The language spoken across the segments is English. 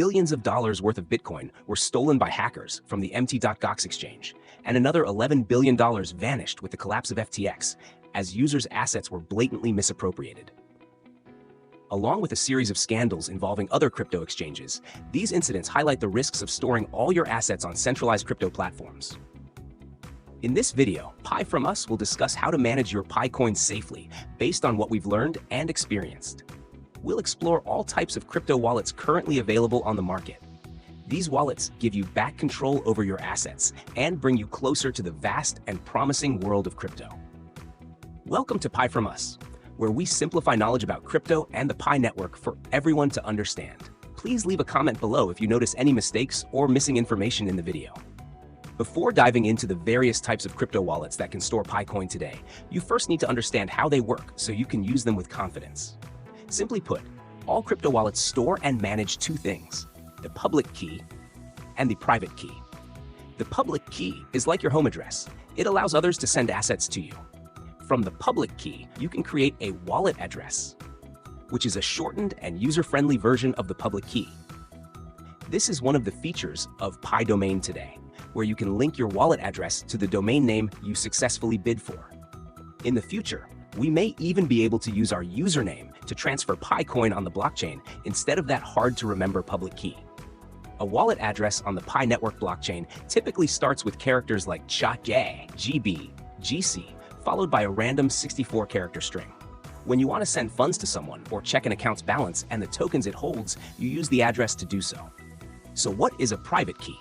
billions of dollars worth of Bitcoin were stolen by hackers from the mt.gox exchange, and another $11 billion vanished with the collapse of FTX, as users' assets were blatantly misappropriated. Along with a series of scandals involving other crypto exchanges, these incidents highlight the risks of storing all your assets on centralized crypto platforms. In this video, Pi from Us will discuss how to manage your Pi coins safely based on what we've learned and experienced. We'll explore all types of crypto wallets currently available on the market. These wallets give you back control over your assets and bring you closer to the vast and promising world of crypto. Welcome to Pi from Us, where we simplify knowledge about crypto and the Pi network for everyone to understand. Please leave a comment below if you notice any mistakes or missing information in the video. Before diving into the various types of crypto wallets that can store Pi coin today, you first need to understand how they work so you can use them with confidence. Simply put, all crypto wallets store and manage two things: the public key and the private key. The public key is like your home address. It allows others to send assets to you. From the public key, you can create a wallet address, which is a shortened and user-friendly version of the public key. This is one of the features of Pi Domain today, where you can link your wallet address to the domain name you successfully bid for. In the future, we may even be able to use our username to transfer Pi coin on the blockchain instead of that hard-to-remember public key. A wallet address on the Pi network blockchain typically starts with characters like CHA, GB, GC, followed by a random 64-character string. When you want to send funds to someone or check an account's balance and the tokens it holds, you use the address to do so. So what is a private key?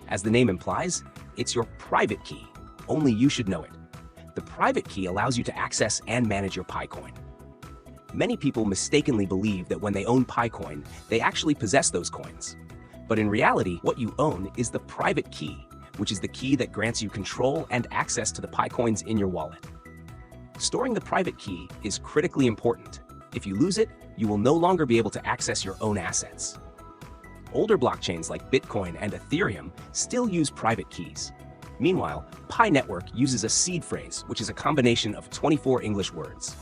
As the name implies, it's your private key. Only you should know it. The private key allows you to access and manage your Pi coin. Many people mistakenly believe that when they own Pi coin, they actually possess those coins. But in reality, what you own is the private key, which is the key that grants you control and access to the Pi coins in your wallet. Storing the private key is critically important. If you lose it, you will no longer be able to access your own assets. Older blockchains like Bitcoin and Ethereum still use private keys. Meanwhile, Pi Network uses a seed phrase, which is a combination of 24 English words.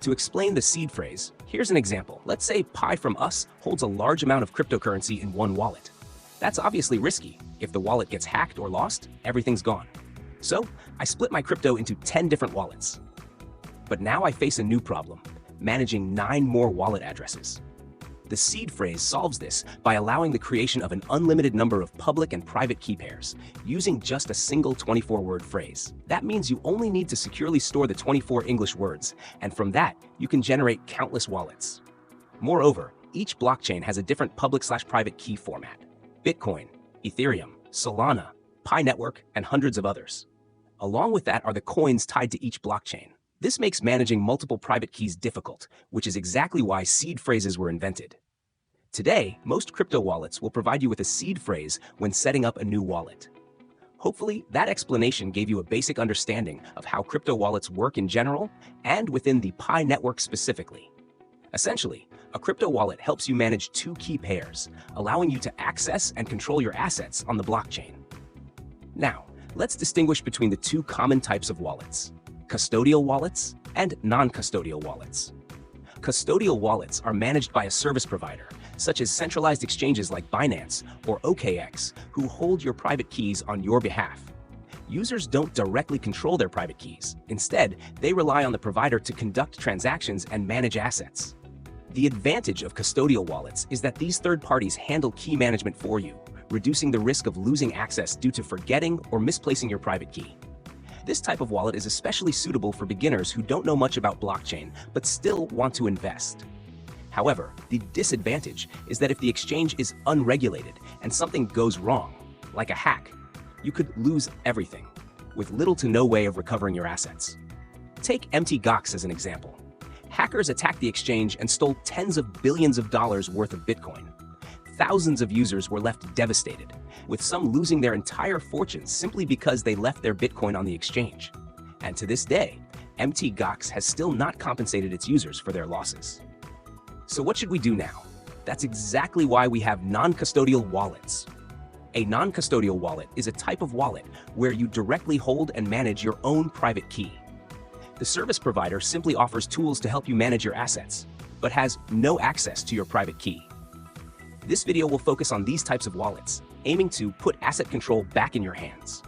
To explain the seed phrase, here's an example. Let's say Pi from Us holds a large amount of cryptocurrency in one wallet. That's obviously risky. If the wallet gets hacked or lost, everything's gone. So, I split my crypto into 10 different wallets. But now I face a new problem: managing 9 more wallet addresses. The seed phrase solves this by allowing the creation of an unlimited number of public and private key pairs, using just a single 24-word phrase. That means you only need to securely store the 24 English words, and from that, you can generate countless wallets. Moreover, each blockchain has a different public/private key format: Bitcoin, Ethereum, Solana, Pi Network, and hundreds of others. Along with that are the coins tied to each blockchain. This makes managing multiple private keys difficult, which is exactly why seed phrases were invented. Today, most crypto wallets will provide you with a seed phrase when setting up a new wallet. Hopefully, that explanation gave you a basic understanding of how crypto wallets work in general and within the Pi network specifically. Essentially, a crypto wallet helps you manage 2 key pairs, allowing you to access and control your assets on the blockchain. Now, let's distinguish between the 2 common types of wallets: custodial wallets and non-custodial wallets. Custodial wallets are managed by a service provider, such as centralized exchanges like Binance or OKX, who hold your private keys on your behalf. Users don't directly control their private keys. Instead, they rely on the provider to conduct transactions and manage assets. The advantage of custodial wallets is that these third parties handle key management for you, reducing the risk of losing access due to forgetting or misplacing your private key. This type of wallet is especially suitable for beginners who don't know much about blockchain but still want to invest. However, the disadvantage is that if the exchange is unregulated and something goes wrong, like a hack, you could lose everything, with little to no way of recovering your assets. Take mt.gox as an example. Hackers attacked the exchange and stole tens of billions of dollars worth of Bitcoin. Thousands of users were left devastated, with some losing their entire fortunes simply because they left their Bitcoin on the exchange. And to this day, mt.gox has still not compensated its users for their losses. So what should we do now? That's exactly why we have non-custodial wallets. A non-custodial wallet is a type of wallet where you directly hold and manage your own private key. The service provider simply offers tools to help you manage your assets, but has no access to your private key. This video will focus on these types of wallets, aiming to put asset control back in your hands.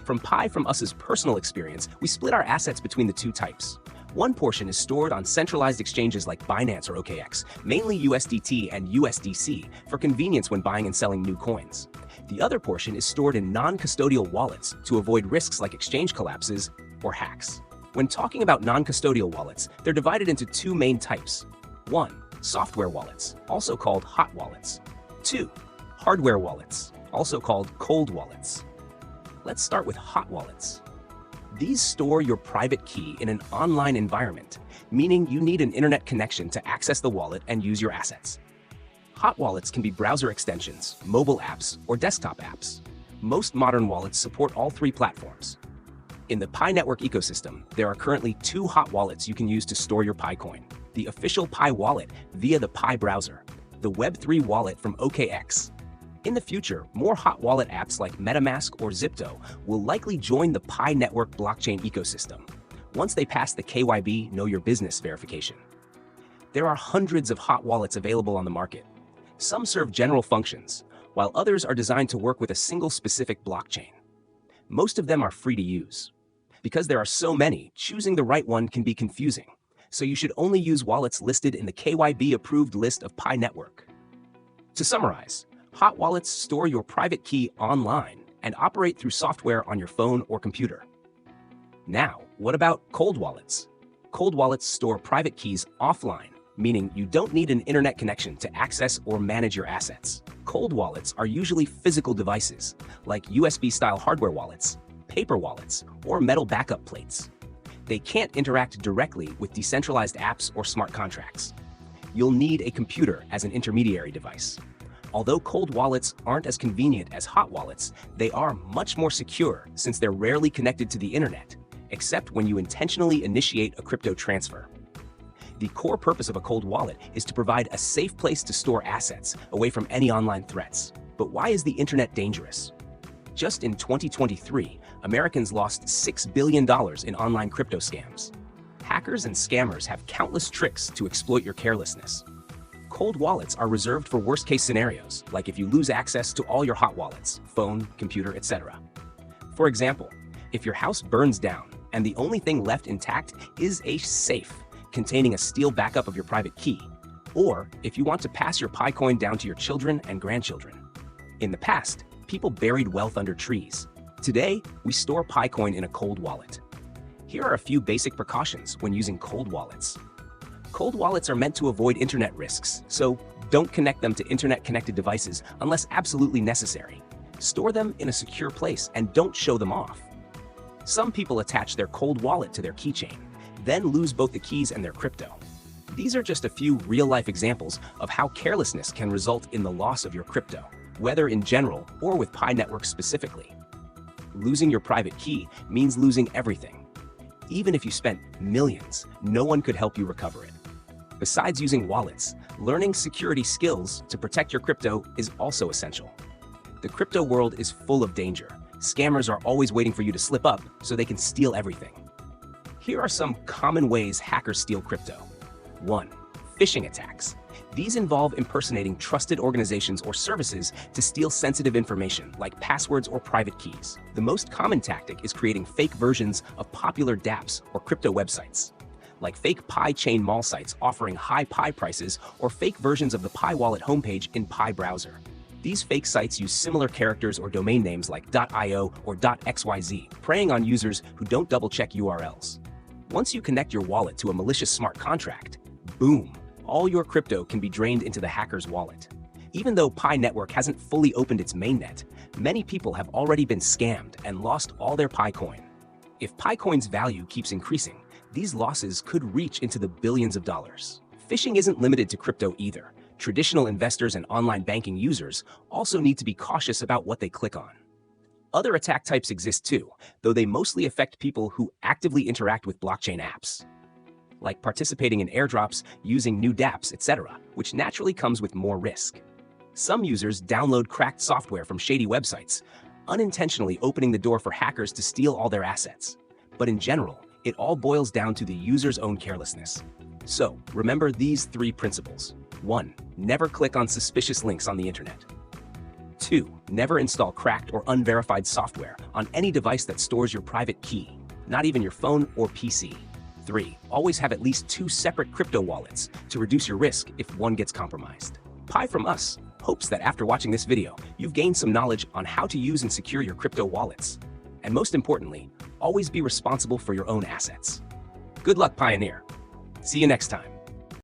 From Pi from Us's personal experience, we split our assets between the two types. One portion is stored on centralized exchanges like Binance or OKX, mainly USDT and USDC, for convenience when buying and selling new coins. The other portion is stored in non-custodial wallets to avoid risks like exchange collapses or hacks. When talking about non-custodial wallets, they're divided into two main types. 1. Software wallets, also called hot wallets. 2. Hardware wallets, also called cold wallets. Let's start with hot wallets. These store your private key in an online environment, meaning you need an internet connection to access the wallet and use your assets. Hot wallets can be browser extensions, mobile apps, or desktop apps. Most modern wallets support all three platforms. In the Pi network ecosystem, there are currently 2 hot wallets you can use to store your Pi coin. The official Pi wallet via the Pi browser, the Web3 wallet from OKX. In the future, more hot wallet apps like MetaMask or Zipto will likely join the Pi network blockchain ecosystem once they pass the KYB Know Your Business verification. There are hundreds of hot wallets available on the market. Some serve general functions, while others are designed to work with a single specific blockchain. Most of them are free to use. Because there are so many, choosing the right one can be confusing, so you should only use wallets listed in the KYB-approved list of Pi network. To summarize, hot wallets store your private key online and operate through software on your phone or computer. Now, what about cold wallets? Cold wallets store private keys offline, meaning you don't need an internet connection to access or manage your assets. Cold wallets are usually physical devices, like USB-style hardware wallets, paper wallets, or metal backup plates. They can't interact directly with decentralized apps or smart contracts. You'll need a computer as an intermediary device. Although cold wallets aren't as convenient as hot wallets, they are much more secure since they're rarely connected to the internet, except when you intentionally initiate a crypto transfer. The core purpose of a cold wallet is to provide a safe place to store assets away from any online threats. But why is the internet dangerous? Just in 2023, Americans lost $6 billion in online crypto scams. Hackers and scammers have countless tricks to exploit your carelessness. Cold wallets are reserved for worst-case scenarios, like if you lose access to all your hot wallets, phone, computer, etc. For example, if your house burns down and the only thing left intact is a safe containing a steel backup of your private key, or if you want to pass your Pi coin down to your children and grandchildren. In the past, people buried wealth under trees. Today, we store Pi coin in a cold wallet. Here are a few basic precautions when using cold wallets. Cold wallets are meant to avoid internet risks, so don't connect them to internet-connected devices unless absolutely necessary. Store them in a secure place and don't show them off. Some people attach their cold wallet to their keychain, then lose both the keys and their crypto. These are just a few real-life examples of how carelessness can result in the loss of your crypto, whether in general or with Pi network specifically. Losing your private key means losing everything. Even if you spent millions, no one could help you recover it. Besides using wallets, learning security skills to protect your crypto is also essential. The crypto world is full of danger. Scammers are always waiting for you to slip up so they can steal everything. Here are some common ways hackers steal crypto. 1. Phishing attacks. These involve impersonating trusted organizations or services to steal sensitive information like passwords or private keys. The most common tactic is creating fake versions of popular dApps or crypto websites, like fake Pi chain mall sites offering high Pi prices or fake versions of the Pi wallet homepage in Pi browser. These fake sites use similar characters or domain names like .io or .xyz, preying on users who don't double-check URLs. Once you connect your wallet to a malicious smart contract, boom, all your crypto can be drained into the hacker's wallet. Even though Pi network hasn't fully opened its mainnet, many people have already been scammed and lost all their Pi coin. If Pi coin's value keeps increasing, these losses could reach into the billions of dollars. Phishing isn't limited to crypto either. Traditional investors and online banking users also need to be cautious about what they click on. Other attack types exist too, though they mostly affect people who actively interact with blockchain apps, like participating in airdrops, using new dApps, etc., which naturally comes with more risk. Some users download cracked software from shady websites, unintentionally opening the door for hackers to steal all their assets. But in general, it all boils down to the user's own carelessness. So, remember these 3 principles. 1. Never click on suspicious links on the internet. 2. Never install cracked or unverified software on any device that stores your private key, not even your phone or PC. 3. Always have at least 2 separate crypto wallets to reduce your risk if one gets compromised. Pi from us hopes that after watching this video, you've gained some knowledge on how to use and secure your crypto wallets. And most importantly, always be responsible for your own assets. Good luck, Pioneer. See you next time.